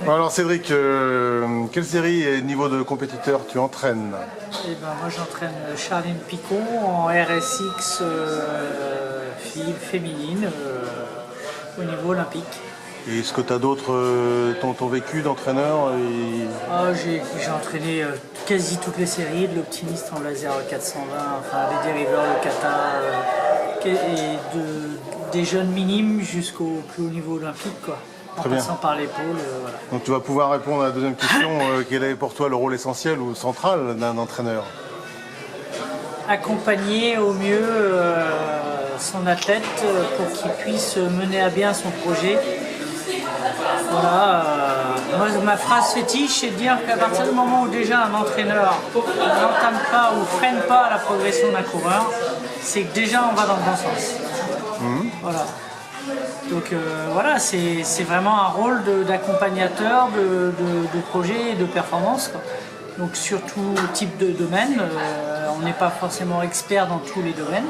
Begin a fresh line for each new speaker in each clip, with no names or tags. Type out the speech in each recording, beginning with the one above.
Bon, alors Cédric, quelle série et niveau de compétiteur tu entraînes?
Moi j'entraîne Charline Picon en RSX féminine au niveau olympique.
Et est-ce que tu as d'autres, ton vécu d'entraîneur
J'ai entraîné quasi toutes les séries, de l'Optimiste en laser 420, enfin les dériveurs, le kata, des jeunes minimes jusqu'au plus haut niveau olympique, quoi. En passant par l'épaule, voilà.
Donc tu vas pouvoir répondre à la deuxième question. Quel est pour toi le rôle essentiel ou central d'un entraîneur?
Accompagner au mieux son athlète pour qu'il puisse mener à bien son projet. Voilà, moi ma phrase fétiche, c'est de dire qu'à partir du moment où déjà un entraîneur n'entame pas ou freine pas la progression d'un coureur, c'est que déjà on va dans le bon sens. Voilà. Donc voilà, c'est vraiment un rôle d'accompagnateur de projet et de performance, quoi. Donc sur tout type de domaine, on n'est pas forcément expert dans tous les domaines.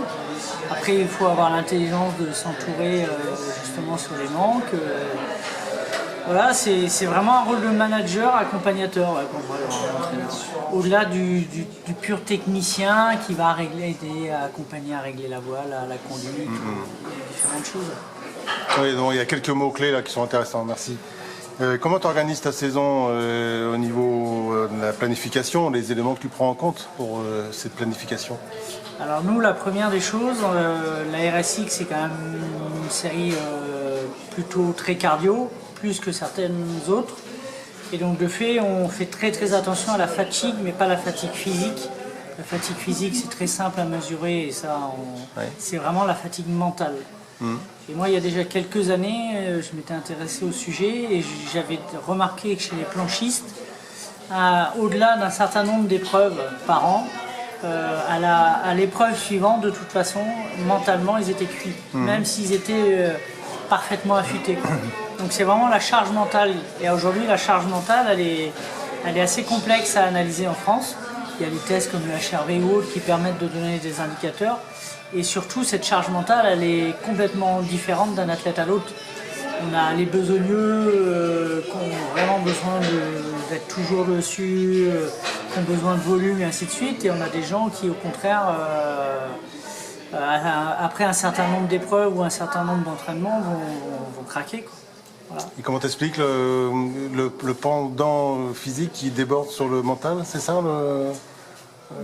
Après il faut avoir l'intelligence de s'entourer justement sur les manques. Voilà, c'est vraiment un rôle de manager, accompagnateur, ouais, qu'on voit dans l'entraîneur. Au-delà du pur technicien qui va aider à accompagner à régler la voile, la conduite, différentes choses.
Oui, donc il y a quelques mots-clés là qui sont intéressants, merci. Comment tu organises ta saison au niveau de la planification, les éléments que tu prends en compte pour cette planification?
Alors nous, la première des choses, la RSX c'est quand même une série plutôt très cardio, plus que certaines autres. Et donc de fait, on fait très attention à la fatigue, mais pas la fatigue physique. La fatigue physique c'est très simple à mesurer et ça, c'est vraiment la fatigue mentale. Et moi, il y a déjà quelques années, je m'étais intéressé au sujet et j'avais remarqué que chez les planchistes, au-delà d'un certain nombre d'épreuves par an, à l'épreuve suivante, de toute façon, mentalement, ils étaient cuits, même s'ils étaient parfaitement affûtés, quoi. Donc c'est vraiment la charge mentale. Et aujourd'hui, la charge mentale, elle est assez complexe à analyser en France. Il y a des tests comme le HRV ou autres qui permettent de donner des indicateurs. Et surtout, cette charge mentale, elle est complètement différente d'un athlète à l'autre. On a les besogneux qui ont vraiment besoin d'être toujours dessus, qui ont besoin de volume et ainsi de suite. Et on a des gens qui, au contraire, après un certain nombre d'épreuves ou un certain nombre d'entraînements, vont craquer, quoi. Voilà.
Et comment t'expliques le pendant physique qui déborde sur le mental, c'est ça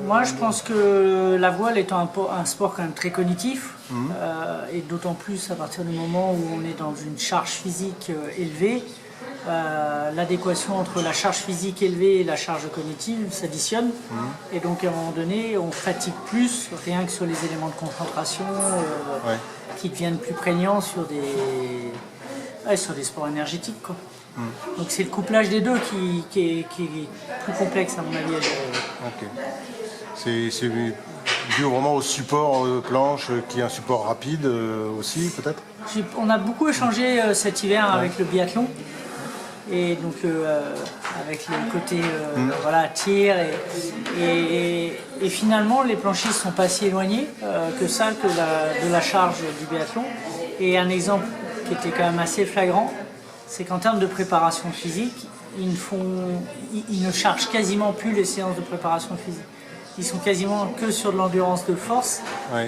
Moi, je pense que la voile étant un sport quand même très cognitif, et d'autant plus à partir du moment où on est dans une charge physique élevée, l'adéquation entre la charge physique élevée et la charge cognitive s'additionne. Et donc à un moment donné, on fatigue plus, rien que sur les éléments de concentration qui deviennent plus prégnants sur des sports énergétiques, quoi. Donc c'est le couplage des deux qui est plus complexe à mon avis à gérer.
Ok. C'est dû vraiment au support planche, qui est un support rapide aussi, peut-être?
On a beaucoup échangé cet hiver avec le biathlon. Et donc avec le côté tir et finalement les planchistes ne sont pas si éloignés que ça de la charge du biathlon. Et un exemple qui était quand même assez flagrant, c'est qu'en termes de préparation physique, ils ne chargent quasiment plus les séances de préparation physique. Ils sont quasiment que sur de l'endurance de force,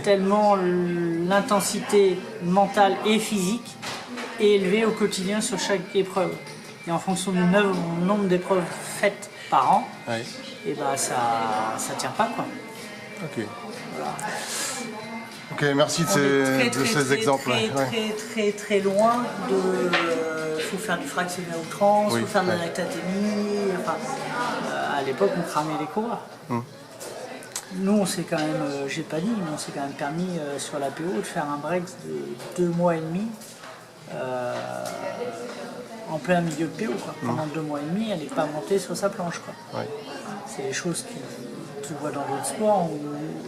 tellement l'intensité mentale et physique est élevée au quotidien sur chaque épreuve. Et en fonction du nombre d'épreuves faites par an, et ça tient pas, quoi.
Ok.
Voilà.
Ok, merci de ces exemples.
Très loin de. Il faut faire du fractionné à outrance, il faut faire de la lactatémie. Enfin, à l'époque, on cramait les coureurs. Nous, on s'est quand même, j'ai pas dit, mais on s'est quand même permis sur la PO de faire un break de 2 mois et demi. En plein milieu de PO, quoi. Pendant 2 mois et demi, elle n'est pas montée sur sa planche, quoi. C'est des choses que tu vois dans d'autres sports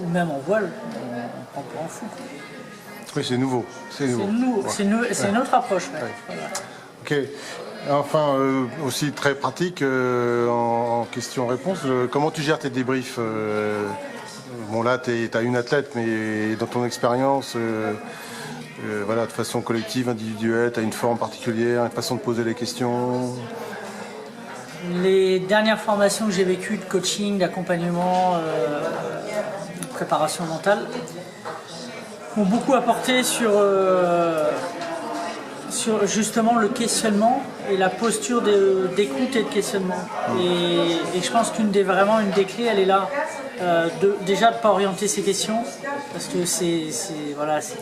ou même en voile, on prend pas en fou, quoi.
Oui, c'est nouveau. C'est
une autre approche. Voilà.
Ok. Enfin, aussi très pratique en question-réponse, comment tu gères tes débriefs? Bon, là, tu as une athlète, mais dans ton expérience, de façon collective, individuelle, tu as une forme particulière, une façon de poser les questions?
Les dernières formations que j'ai vécues de coaching, d'accompagnement, de préparation mentale, m'ont beaucoup apporté sur justement le questionnement et la posture d'écoute et de questionnement. Et je pense qu'une des clés, elle est là. Déjà de ne pas orienter ses questions, parce que c'est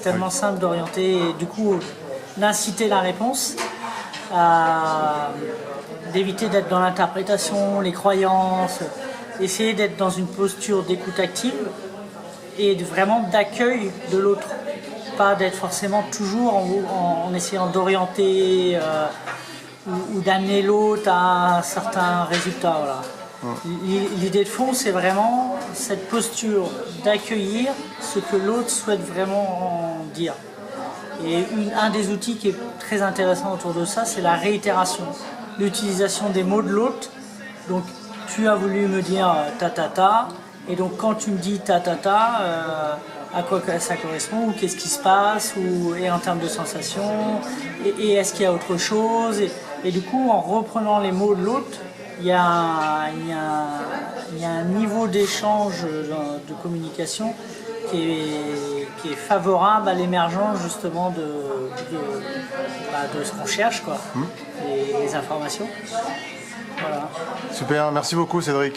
tellement simple d'orienter et du coup d'inciter la réponse, d'éviter d'être dans l'interprétation, les croyances, essayer d'être dans une posture d'écoute active et vraiment d'accueil de l'autre. Pas d'être forcément toujours en essayant d'orienter ou d'amener l'autre à un certain résultat. Voilà. L'idée de fond, c'est vraiment cette posture d'accueillir ce que l'autre souhaite vraiment en dire. Et un des outils qui est très intéressant autour de ça, c'est la réitération, l'utilisation des mots de l'autre. Donc, tu as voulu me dire ta ta ta, et donc quand tu me dis ta ta ta, à quoi ça correspond, ou qu'est-ce qui se passe, et en termes de sensations, et est-ce qu'il y a autre chose, et du coup, en reprenant les mots de l'autre, il y a un niveau d'échange de communication qui est favorable à l'émergence justement de ce qu'on cherche, quoi, les informations. Voilà.
Super, merci beaucoup Cédric.